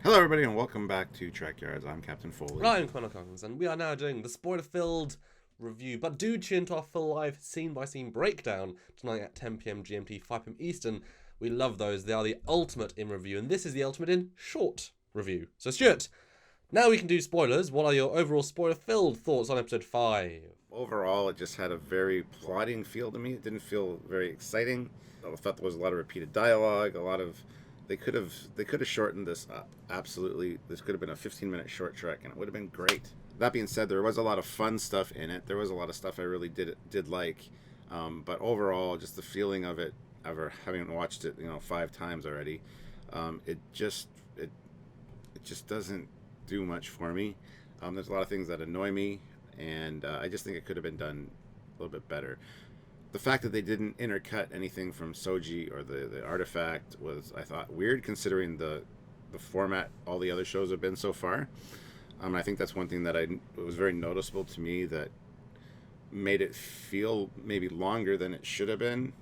Hello, everybody, and welcome back to Trekyards. I'm Captain Foley. I'm Connor Coggins, and we are now doing the spoiler-filled review. But do tune to our full live scene-by-scene breakdown tonight at 10 p.m. GMT, 5 p.m. Eastern. We love those. They are the ultimate in review, and this is the ultimate in short review. So, Stuart, now we can do spoilers. What are your overall spoiler-filled thoughts on episode 5? Overall, it just had a very plotting feel to me. It didn't feel very exciting. I thought there was a lot of repeated dialogue, a lot of... They could have shortened this up. Absolutely. This could have been a 15-minute short trek, and it would have been great. That being said, there was a lot of fun stuff in it. There was a lot of stuff I really did like. But overall, just the feeling of it, ever having watched it, 5 times already, it just doesn't do much for me. There's a lot of things that annoy me, and I just think it could have been done a little bit better. The fact that they didn't intercut anything from Soji or the artifact was, I thought, weird, considering the format all the other shows have been so far. I think that's one thing that it was very noticeable to me that made it feel maybe longer than it should have been.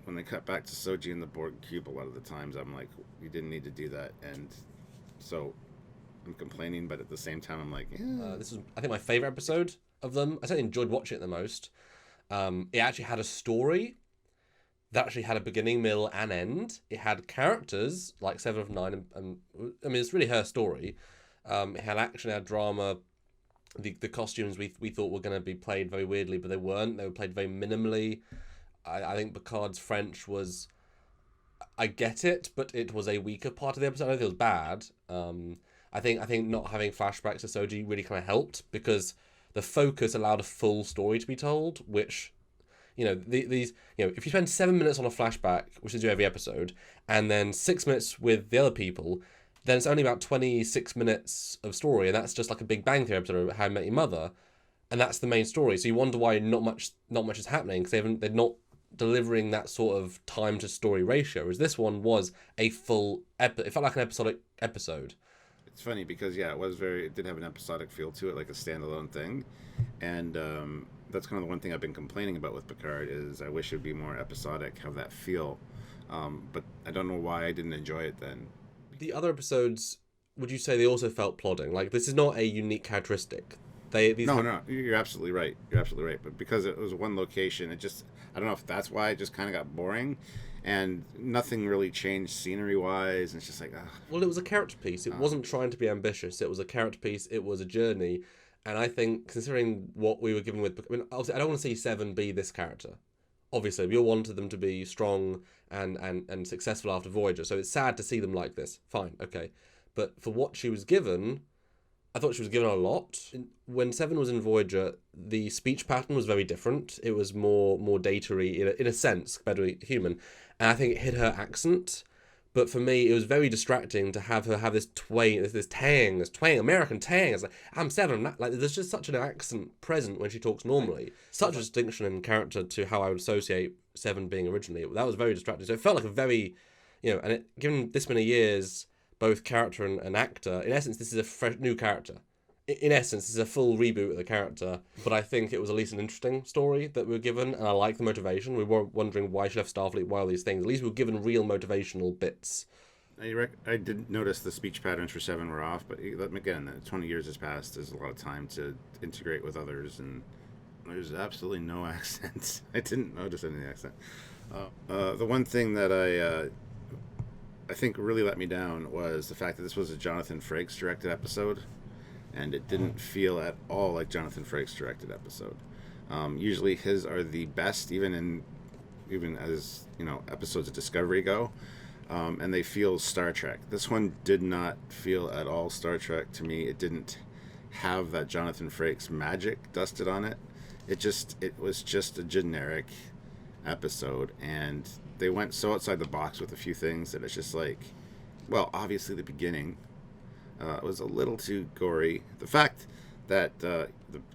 When they cut back to Soji and the Borg cube, a lot of the times I'm like, you didn't need to do that, and so I'm complaining, but at the same time I'm like, This was, I think, my favourite episode of them. I certainly enjoyed watching it the most. It actually had a story that actually had a beginning, middle, and end. It had characters like Seven of Nine, and I mean, it's really her story. It had action, it had drama. The costumes we thought were going to be played very weirdly, but they weren't. They were played very minimally. I think Picard's French was... I get it, but it was a weaker part of the episode. I don't think it was bad. I think not having flashbacks to Soji really kind of helped, because the focus allowed a full story to be told, which, if you spend 7 minutes on a flashback, which is every episode, and then 6 minutes with the other people, then it's only about 26 minutes of story, and that's just like a Big Bang Theory episode of How I Met Your Mother, and that's the main story. So you wonder why not much is happening, because they're not delivering that sort of time to story ratio, whereas this one was a full it felt like an episodic episode. It's funny because it did have an episodic feel to it, like a standalone thing, and that's kind of the one thing I've been complaining about with Picard is I wish it would be more episodic, have that feel, but I don't know why I didn't enjoy it then. The other episodes, would you say they also felt plodding? Like, this is not a unique characteristic. No, you're absolutely right. But because it was one location, I don't know if that's why it just kind of got boring. And nothing really changed scenery-wise, and it's just like, ugh. Well, it was a character piece. It wasn't trying to be ambitious. It was a character piece. It was a journey. And I think, considering what we were given with... I mean, obviously, I don't want to see Seven be this character. Obviously, we all wanted them to be strong and successful after Voyager, so it's sad to see them like this. Fine, okay. But for what she was given, I thought she was given a lot. When Seven was in Voyager, the speech pattern was very different. It was more data-y, in a sense, better human. And I think it hit her accent. But for me, it was very distracting to have her have this twang, this twang, American tang. It's like, I'm Seven. Like, there's just such an accent present when she talks normally. Such a distinction in character to how I would associate Seven being originally. That was very distracting. So it felt like a very, given this many years, both character and actor, in essence, this is a fresh, new character. In essence, this is a full reboot of the character, but I think it was at least an interesting story that we were given, and I like the motivation. We were wondering why she left Starfleet, why all these things. At least we were given real motivational bits. I did notice the speech patterns for Seven were off, but again, 20 years has passed. There's a lot of time to integrate with others, and there's absolutely no accent. I didn't notice any accent. The one thing that I think really let me down was the fact that this was a Jonathan Frakes directed episode. And it didn't feel at all like Jonathan Frakes' directed episode. Usually his are the best, even as episodes of Discovery go, and they feel Star Trek. This one did not feel at all Star Trek to me. It didn't have that Jonathan Frakes magic dusted on it. It was just a generic episode, and they went so outside the box with a few things that it's just like, well, obviously the beginning. It was a little too gory. The fact that the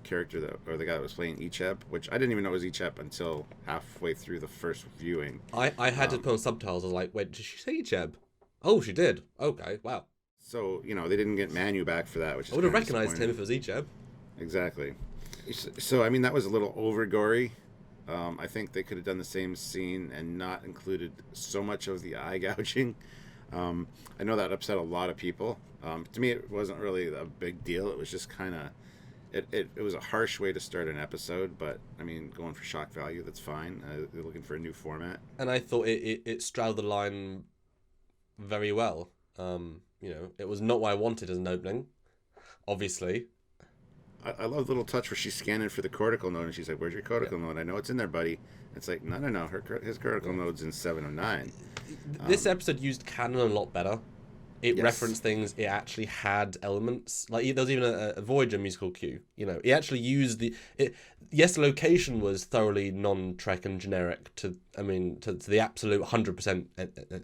character or the guy that was playing Icheb, which I didn't even know was Icheb until halfway through the first viewing. I had to put on subtitles. I was like, wait, did she say Icheb? Oh, she did. Okay, wow. So, they didn't get Manu back for that, which is I would have recognized him if it was Icheb. Exactly. So, I mean, that was a little over gory. I think they could have done the same scene and not included so much of the eye gouging. I know that upset a lot of people. To me, it wasn't really a big deal. It was just kind of it was a harsh way to start an episode, but I mean, going for shock value, that's fine. They're looking for a new format. And I thought it straddled the line very well. It was not what I wanted as an opening, obviously. I love the little touch where she's scanning for the cortical node, and she's like, "Where's your cortical node? I know it's in there, buddy." It's like, no. His cortical node's in 709. This episode used canon a lot better. It Yes. referenced things. It actually had elements. Like there was even a Voyager musical cue. It actually used Yes, the location was thoroughly non-Trek and generic to the absolute 100%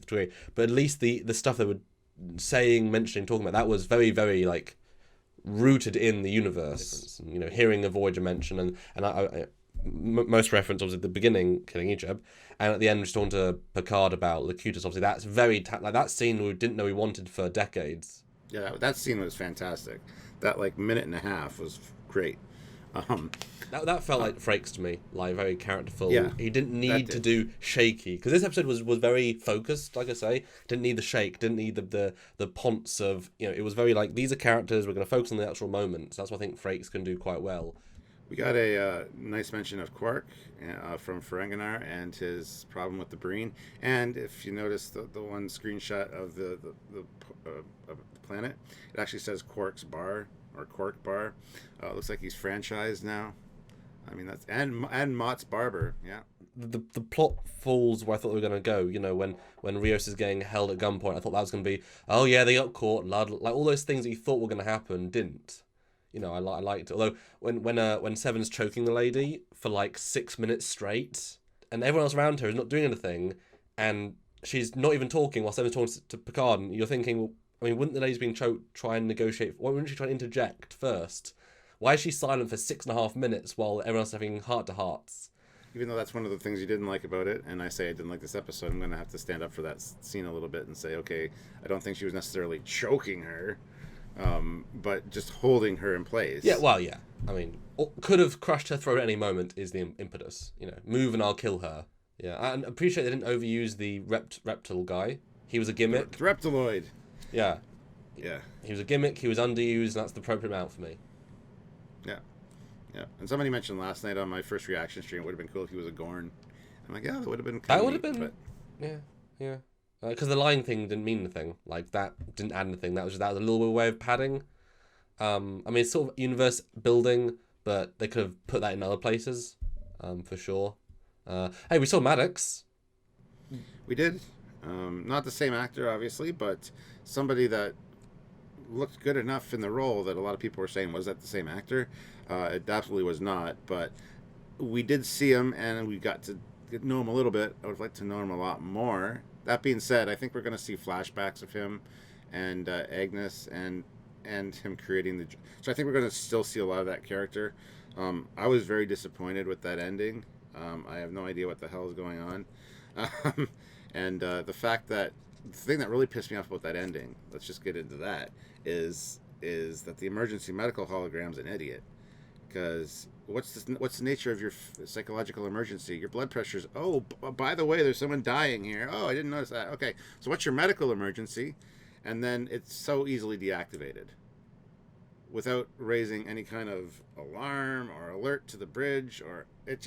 degree. But at least the stuff they were saying, mentioning, talking about, that was very, very like rooted in the universe. Hearing a Voyager mention and most reference obviously at the beginning, killing Egypt, and at the end just talking to Picard about Locutus. Obviously, that's very like that scene we didn't know we wanted for decades. Yeah, that scene was fantastic. That like minute and a half was great. That felt like Frakes to me, like very characterful. Yeah, he didn't need to do shaky, because this episode was very focused. Like I say, didn't need the shake, didn't need the ponce of it was very like, these are characters, we're going to focus on the actual moments. That's what I think Frakes can do quite well. We got a nice mention of Quark from Ferenginar and his problem with the Breen. And if you notice the one screenshot of the planet, it actually says Quark's Bar or Quark Bar. Looks like he's franchised now. I mean, that's and Mott's Barber. Yeah. The plot falls where I thought they were going to go. When Rios is getting held at gunpoint, I thought that was going to be, oh yeah, they got caught. Like all those things that you thought were going to happen didn't. I liked it. Although when Seven's choking the lady for like 6 minutes straight, and everyone else around her is not doing anything, and she's not even talking while Seven's talking to Picard, and you're thinking, well, I mean, wouldn't the lady's being choked try and negotiate? Why wouldn't she try and interject first? Why is she silent for 6.5 minutes while everyone's having heart-to-hearts? Even though that's one of the things you didn't like about it, and I say I didn't like this episode, I'm going to have to stand up for that scene a little bit and say, okay, I don't think she was necessarily choking her. But just holding her in place. Yeah, well, yeah. I mean, could have crushed her throat at any moment is the impetus. Move and I'll kill her. Yeah, and appreciate they didn't overuse the reptile guy. He was a gimmick. Reptiloid. Yeah. Yeah. He was a gimmick, he was underused, and that's the appropriate amount for me. Yeah. Yeah. And somebody mentioned last night on my first reaction stream, it would have been cool if he was a Gorn. I'm like, yeah, that would have been That would have been... But... Yeah. Because the lying thing didn't mean anything. Like, that didn't add anything. That was a little bit of a way of padding. I mean, it's sort of universe building, but they could have put that in other places, for sure. Hey, we saw Maddox. We did. Not the same actor, obviously, but somebody that looked good enough in the role that a lot of people were saying, was that the same actor? It absolutely was not, but we did see him, and we got to get know him a little bit. I would like to know him a lot more. That being said, I think we're going to see flashbacks of him and Agnes and him creating so I think we're going to still see a lot of that character. I was very disappointed with that ending. I have no idea what the hell is going on. And the fact that the thing that really pissed me off about that ending, let's just get into that, is that the emergency medical hologram's an idiot. Because what's the nature of your psychological emergency? Your blood pressure's, by the way, there's someone dying here. Oh, I didn't notice that. Okay, so what's your medical emergency? And then it's so easily deactivated without raising any kind of alarm or alert to the bridge, or it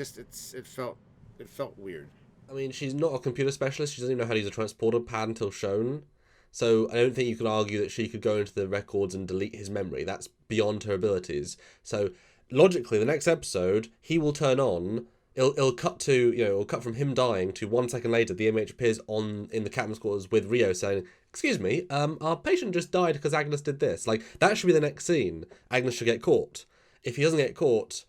felt weird. I mean, she's not a computer specialist. She doesn't even know how to use a transporter pad until shown. So I don't think you could argue that she could go into the records and delete his memory. That's beyond her abilities. So logically, the next episode, he will turn on. It'll cut from him dying to 1 second later. The MH appears in the captain's quarters with Rio saying, "Excuse me, our patient just died because Agnes did this." Like, that should be the next scene. Agnes should get caught. If he doesn't get caught,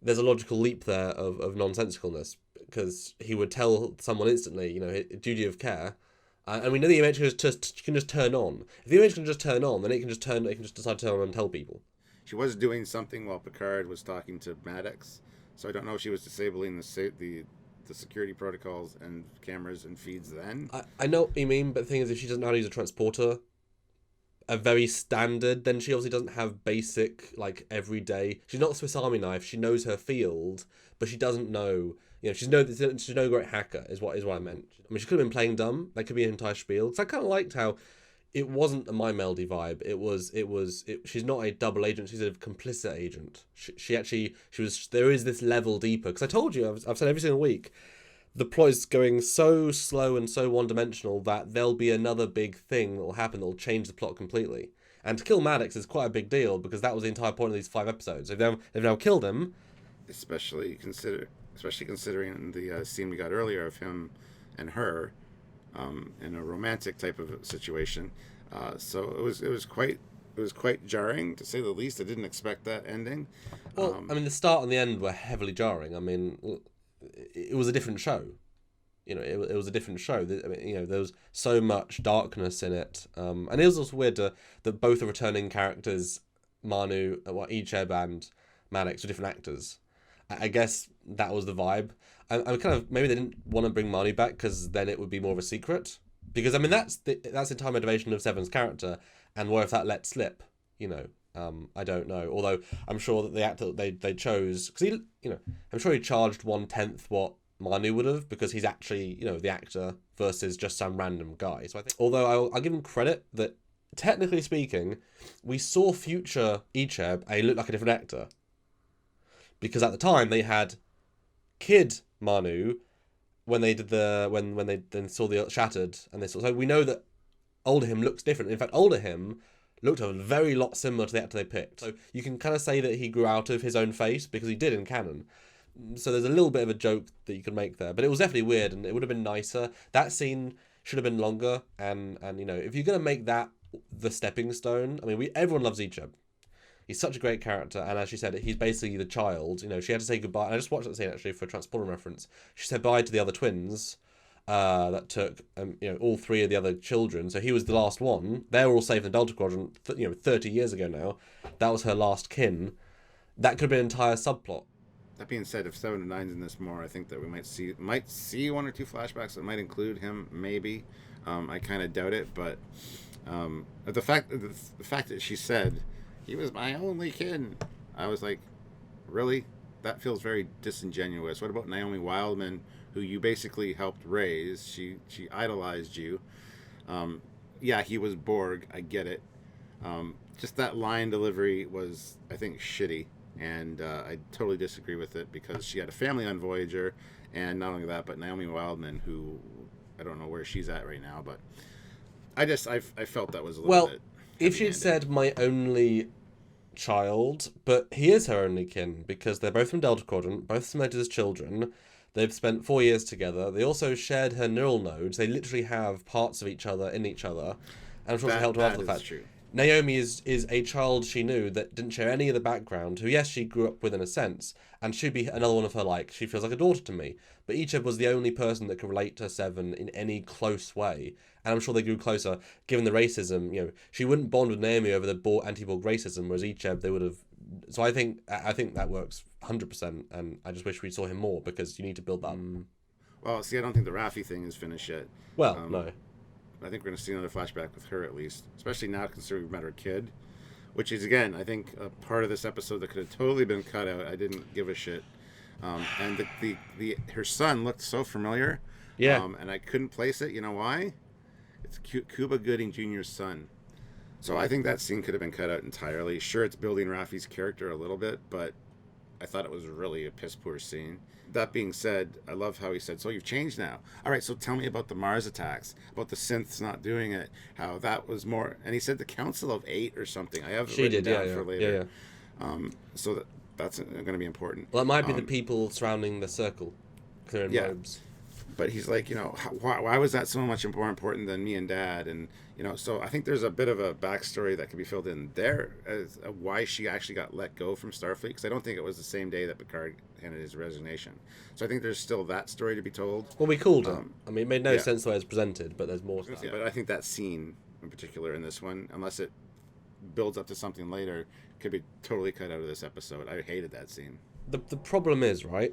there's a logical leap there of nonsensicalness, because he would tell someone instantly, duty of care. And we know the MH can just turn on. If the MH can just turn on, then it can just decide to turn on and tell people. She was doing something while Picard was talking to Maddox, so I don't know if she was disabling the security protocols and cameras and feeds then. I know what you mean, but the thing is, if she doesn't know how to use a transporter, a very standard, then she obviously doesn't have basic, like, everyday... She's not a Swiss Army knife. She knows her field, but she doesn't know, she's no great hacker is what I meant. I mean, she could have been playing dumb. That could be an entire spiel. Because I kind of liked how it wasn't a My Melody vibe. She's not a double agent. She's a complicit agent. She was. There is this level deeper. Because I told you, I've said every single week, the plot is going so slow and so one-dimensional that there'll be another big thing that will happen that will change the plot completely. And to kill Maddox is quite a big deal because that was the entire point of these 5 episodes. They've now killed him. Especially considering the scene we got earlier of him and her in a romantic type of situation. So it was quite jarring, to say the least. I didn't expect that ending. Well, I mean, the start and the end were heavily jarring. I mean, it was a different show. It was a different show. I mean, there was so much darkness in it. And it was also weird that both the returning characters, Manu, Icheb and Maddox, were different actors. I guess that was the vibe. I'm kind of, maybe they didn't want to bring Manu back because then it would be more of a secret. Because, I mean, that's the entire motivation of Seven's character. And what if that let slip? I don't know. Although I'm sure that the actor that they chose, because I'm sure he charged 1/10 what Manu would have, because he's actually, the actor versus just some random guy. So I think, although I'll give him credit that technically speaking, we saw future Icheb and he looked like a different actor. Because at the time they had kid Manu when they did when they then saw the Shattered, and so we know that older him looks different. In fact, older him looked a very lot similar to the actor they picked. So you can kind of say that he grew out of his own face, because he did in canon. So there's a little bit of a joke that you can make there, but it was definitely weird, and it would have been nicer. That scene should have been longer, and if you're gonna make that the stepping stone, I mean, everyone loves Icheb. He's such a great character, and as she said, he's basically the child. She had to say goodbye. And I just watched that scene actually for a Transporter reference. She said bye to the other twins. That took all 3 of the other children. So he was the last one. They were all saved in the Delta Quadrant 30 years ago now. That was her last kin. That could have been an entire subplot. That being said, if 7 and 9's in this more, I think that we might see 1 or 2 flashbacks that might include him. Maybe. I kind of doubt it, but the fact that she said he was my only kin, I was like, really? That feels very disingenuous. What about Naomi Wildman, who you basically helped raise? She idolized you. Yeah, he was Borg. I get it. Just that line delivery was, I think, shitty. And I totally disagree with it, because she had a family on Voyager. And not only that, but Naomi Wildman, who I don't know where she's at right now. But I felt that was a little bit... If she had said my only child, but he is her only kin, because they're both from Delta Quadrant, both submitted as children. They've spent 4 years together. They also shared her neural nodes. They literally have parts of each other in each other. And of course, it helped her after the fact. True. Naomi is a child she knew that didn't share any of the background, who, yes, she grew up with in a sense, and she'd be another one of her like. She feels like a daughter to me. But Icheb was the only person that could relate to Seven in any close way. And I'm sure they grew closer, given the racism. She wouldn't bond with Naomi over the anti-Borg racism, whereas Icheb, they would have... So I think that works 100%, and I just wish we saw him more, because you need to build that. Well, see, I don't think the Raffi thing is finished yet. Well, no. I think we're going to see another flashback with her, at least. Especially now, considering we've met her kid. Which is, again, I think a part of this episode that could have totally been cut out. I didn't give a shit. And her son looked so familiar. Yeah. And I couldn't place it. You know why? It's Cuba Gooding Jr.'s son. So I think that scene could have been cut out entirely. Sure, it's building Raffi's character a little bit, but I thought it was really a piss-poor scene. That being said, I love how he said, so you've changed now. All right, so tell me about the Mars attacks, about the synths not doing it, how that was more... And he said the Council of 8 or something. I have it written down for later. Yeah. So that's going to be important. Well, it might be the people surrounding the circle, clearing robes. But he's like, why was that so much more important than me and Dad? And, so I think there's a bit of a backstory that can be filled in there as why she actually got let go from Starfleet. Because I don't think it was the same day that Picard handed his resignation. So I think there's still that story to be told. Well, we called it. I mean, it made no sense the way it was presented, but there's more stuff. But I think that scene in particular in this one, unless it builds up to something later, could be totally cut out of this episode. I hated that scene. The problem is, right,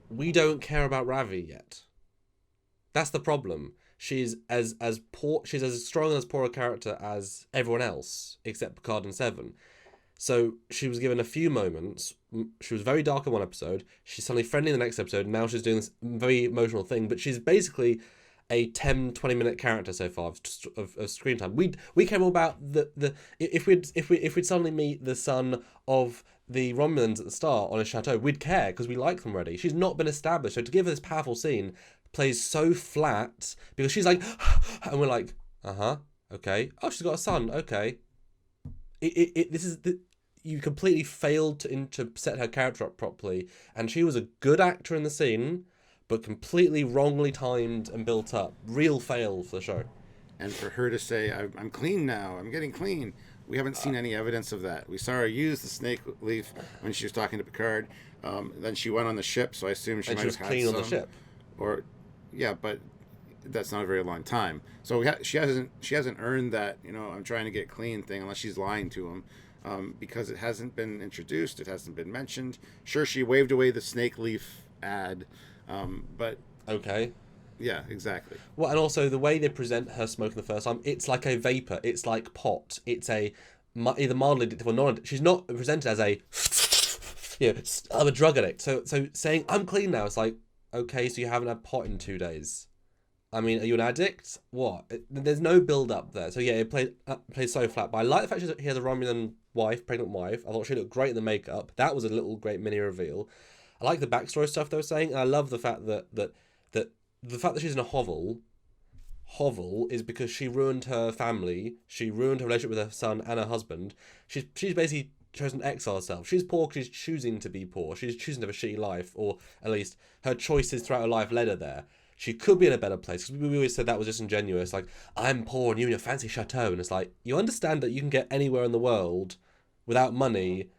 we don't care about Ravi yet. That's the problem. She's as poor. She's as strong and as poor a character as everyone else, except Picard and Seven. So she was given a few moments. She was very dark in one episode. She's suddenly friendly in the next episode. And now she's doing this very emotional thing. But she's basically a 10-20 minute character so far of screen time. We care more about the if we'd suddenly meet the son of the Romulans at the start on a chateau, we'd care because we like them already. She's not been established. So to give her this powerful scene plays so flat because she's like, and we're like, okay. Oh, she's got a son. Okay. You completely failed to set her character up properly, and she was a good actor in the scene, but completely wrongly timed and built up. Real fail for the show. And for her to say, I'm clean now, I'm getting clean, we haven't seen any evidence of that. We saw her use the snake leaf when she was talking to Picard. Then she went on the ship, so I assume she might have had clean some. On the ship. Or, yeah, but that's not a very long time. So she hasn't earned that, I'm trying to get clean thing unless she's lying to him, because it hasn't been introduced, it hasn't been mentioned. Sure, she waved away the snake leaf ad, but okay. Yeah, exactly. Well, and also the way they present her smoking the first time, it's like a vapor. It's like pot. It's either mildly addictive or non. She's not presented as a, I'm a drug addict. So saying I'm clean now, it's like, okay, so you haven't had pot in 2 days. I mean, are you an addict? What? There's no build up there. So yeah, it plays so flat. But I like the fact he has a Romulan wife, pregnant wife. I thought she looked great in the makeup. That was a little great mini reveal. I like the backstory stuff they were saying, and I love the fact that the fact that she's in a hovel is because she ruined her family. She ruined her relationship with her son and her husband. She's basically chosen to exile herself. She's poor because she's choosing to be poor. She's choosing to have a shitty life, or at least her choices throughout her life led her there. She could be in a better place, because we always said that was disingenuous. Like, I'm poor and you in your fancy chateau. And it's like, you understand that you can get anywhere in the world without money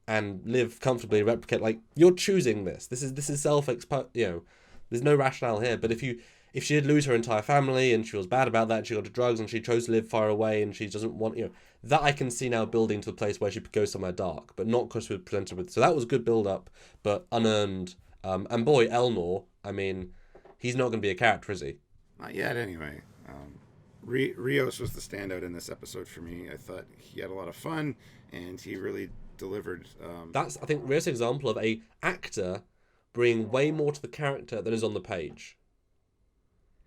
and live comfortably, replicate. Like, you're choosing this. This is there's no rationale here. But if she did lose her entire family and she was bad about that and she got to drugs and she chose to live far away and she doesn't want, that I can see now building to a place where she could go somewhere dark, but not because we were presented with. So that was good build up, but unearned. And boy, Elnor, I mean, he's not going to be a character, is he? Not yet, anyway. Rios was the standout in this episode for me. I thought he had a lot of fun and he really delivered. That's, I think, Rios' example of a actor bringing way more to the character than is on the page.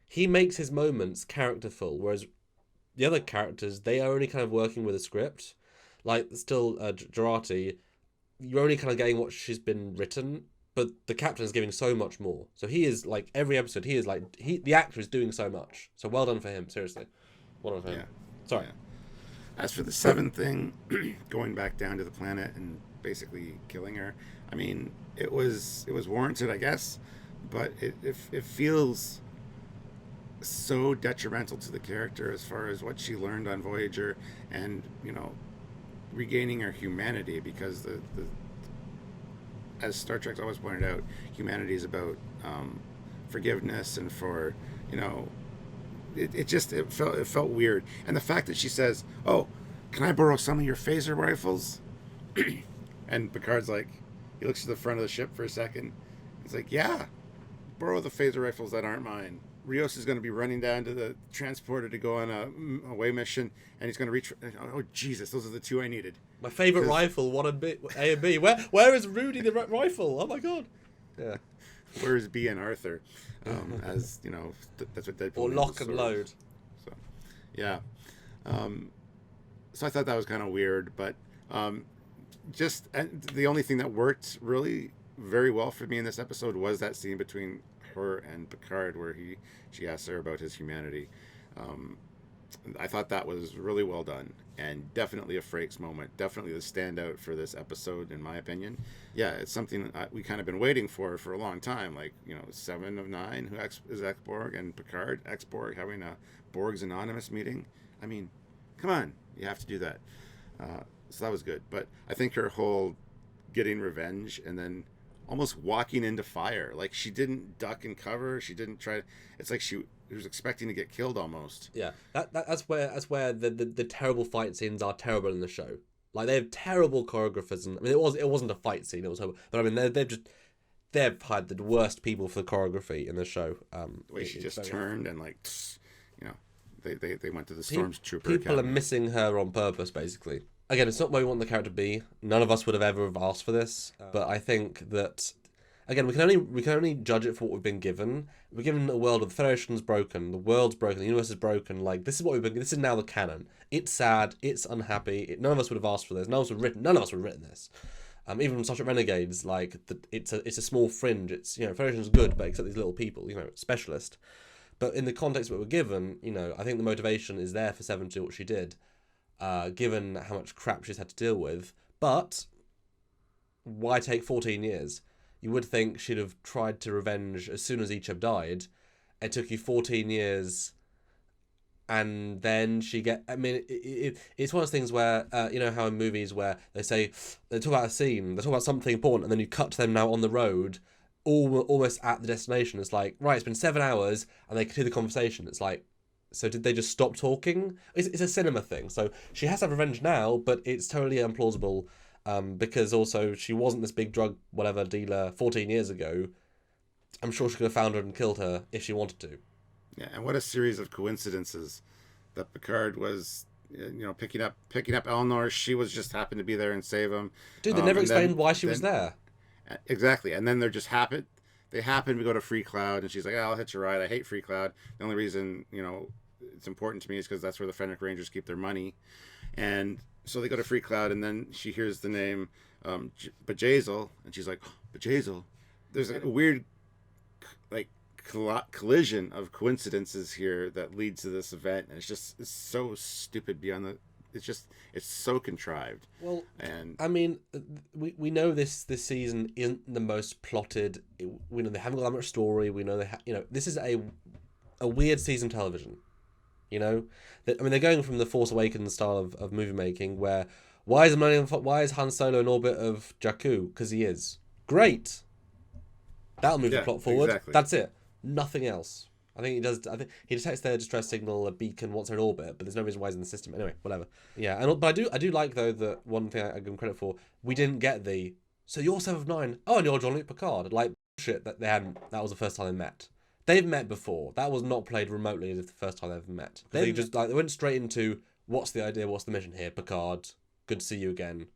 He makes his moments characterful, whereas the other characters, they are only kind of working with a script. Like, still, Gerati, you're only kind of getting what she's been written, but the captain is giving so much more. So he is, like, every episode, the actor is doing so much. So well done for him, seriously. Well done for him. Yeah. Sorry. Yeah. As for the Seven thing, going back down to the planet and basically killing her, I mean, it was warranted, I guess, but it feels so detrimental to the character as far as what she learned on Voyager and, regaining her humanity, because the as Star Trek's always pointed out, humanity is about forgiveness and for, it felt weird. And the fact that she says, "Oh, can I borrow some of your phaser rifles?" And Picard's like, he looks to the front of the ship for a second. He's like, "Yeah, borrow the phaser rifles that aren't mine." Rios is going to be running down to the transporter to go on a away mission, and he's going to reach. Oh Jesus, those are the two I needed. My favorite rifle, A and B. Where is Rudy the rifle? Oh my god. Yeah. Where is B and Arthur? As that's what Deadpool. Or lock and load. So, yeah. So I thought that was kind of weird, but and the only thing that worked really very well for me in this episode was that scene between her and Picard where she asks her about his humanity. I thought that was really well done and definitely a Frakes moment, definitely the standout for this episode in my opinion. Yeah, it's something we kind of been waiting for a long time, like 7 of 9 who is ex-Borg and Picard ex-Borg having a Borg's Anonymous meeting. I mean, come on, you have to do that. So that was good, but I think her whole getting revenge and then almost walking into fire, like she didn't duck and cover, she didn't try. It's like she was expecting to get killed almost. Yeah, that's where the terrible fight scenes are terrible in the show. Like, they have terrible choreographers, and I mean it wasn't a fight scene, it was, but I mean they've hired the worst people for the choreography in the show. The way she just turned and they went to the Stormtrooper People Academy. are missing her on purpose, basically. again, it's not where we want the character to be. None of us would have ever have asked for this, but I think that again, we can only judge it for what we've been given. We're given a world where the Federation's broken, the world's broken, the universe is broken. Like, this is what we've been. This is now the canon. It's sad. It's unhappy. None of us would have asked for this. None of us would have written this. Even Star Trek Renegades, like it's a small fringe. It's, you know, Federation's good, but except these little people, you know, specialist. But in the context that we're given, you know, I think the motivation is there for Seven to do what she did, given how much crap she's had to deal with. But why take 14 years? You would think she'd have tried to revenge as soon as Ichab died. It took you 14 years, and then I mean, it's one of those things where, you know how in movies where they talk about a scene, they talk about something important, and then you cut to them now on the road, almost at the destination. It's like, right, it's been 7 hours, and they continue the conversation. It's like, so did they just stop talking? It's a cinema thing. So she has to have revenge now, but it's totally implausible. Because also she wasn't this big drug whatever dealer 14 years ago. I'm sure she could have found her and killed her if she wanted to. Yeah, and what a series of coincidences that Picard was, you know, picking up Eleanor. She was just happened to be there and save him. Dude, they never explained why she was there. Exactly, and then they happen to go to Free Cloud, and she's like, "Oh, I'll hitch a ride. I hate Free Cloud. The only reason, you know, it's important to me is because that's where the Fenric Rangers keep their money," and so they go to Free Cloud, and then she hears the name Bajazil, and she's like, oh, Bajazil. There's a weird, like, collision of coincidences here that leads to this event, and it's so stupid beyond it's so contrived. Well, and I mean, we know this season isn't the most plotted. We know they haven't got that much story. We know this is a weird season of television. You know, I mean, they're going from the Force Awakens style of movie making, where why is Han Solo in orbit of Jakku? Because he is. Great. That'll move the plot forward. Exactly. That's it. Nothing else. I think he does. I think he detects their distress signal, a beacon once they're in orbit, but there's no reason why he's in the system. Anyway, whatever. Yeah, but I do like though that one thing I give him credit for. We didn't get so you're 7 of 9. Oh, and you're Jean-Luc Picard. Like shit that they hadn't. That was the first time they met. They've met before. That was not played remotely as if the first time they've ever met. They just they went straight into what's the idea, what's the mission here, Picard. Good to see you again.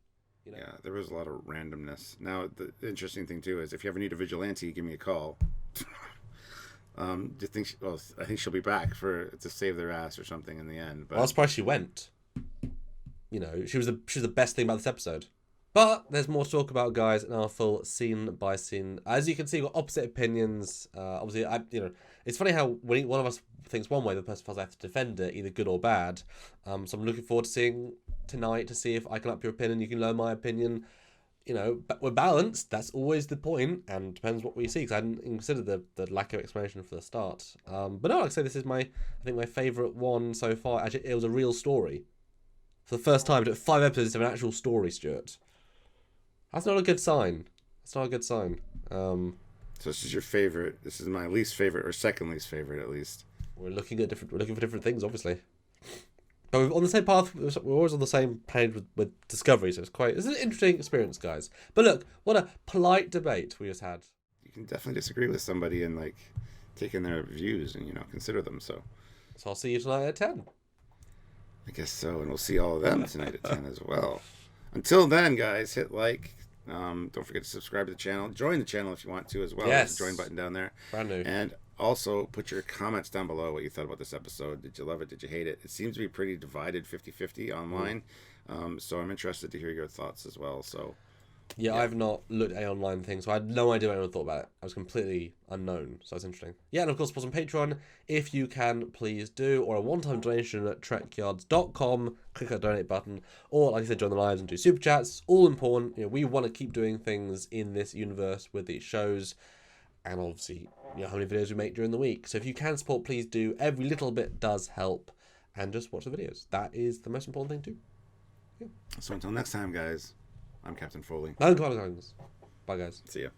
You know? Yeah, there was a lot of randomness. Now the interesting thing too is if you ever need a vigilante, give me a call. Do you think? I think she'll be back to save their ass or something in the end. But I was surprised she went. You know, she was the best thing about this episode. But there's more to talk about, guys, in our full scene by scene. As you can see, we've got opposite opinions. Obviously, it's funny how when one of us thinks one way, the person feels they have to defend it, either good or bad. So I'm looking forward to seeing tonight to see if I can up your opinion. You can learn my opinion. You know, but we're balanced. That's always the point, and depends what we see. Because I hadn't considered the lack of explanation for the start. But no, like I say, this is I think my favourite one so far. Actually, it was a real story. For the first time, it took 5 episodes to have an actual story, Stuart. That's not a good sign. So this is your favorite. This is my least favorite, or second least favorite, at least. We're looking for different things, obviously. But we're on the same path. We're always on the same page with Discovery, so it's an interesting experience, guys. But look, what a polite debate we just had. You can definitely disagree with somebody and like take in their views and consider them. So I'll see you tonight at 10. I guess so, and we'll see all of them tonight at 10 as well. Until then, guys, hit like. Don't forget to subscribe to the channel. Join the channel if you want to as well. Yes. There's a join button down there. Brand new. And also put your comments down below what you thought about this episode. Did you love it? Did you hate it? It seems to be pretty divided 50-50 online. So I'm interested to hear your thoughts as well. So Yeah, I've not looked at online things, so I had no idea what anyone thought about it. I was completely unknown, so it's interesting. Yeah, and of course, support on Patreon, if you can, please do, or a one-time donation at trekyards.com, click that donate button, or, like I said, join the lives and do super chats, all important. We want to keep doing things in this universe with these shows, and obviously, how many videos we make during the week. So if you can support, please do. Every little bit does help, and just watch the videos. That is the most important thing, too. So until next time, guys. I'm Captain Foley. Bye, guys. See ya.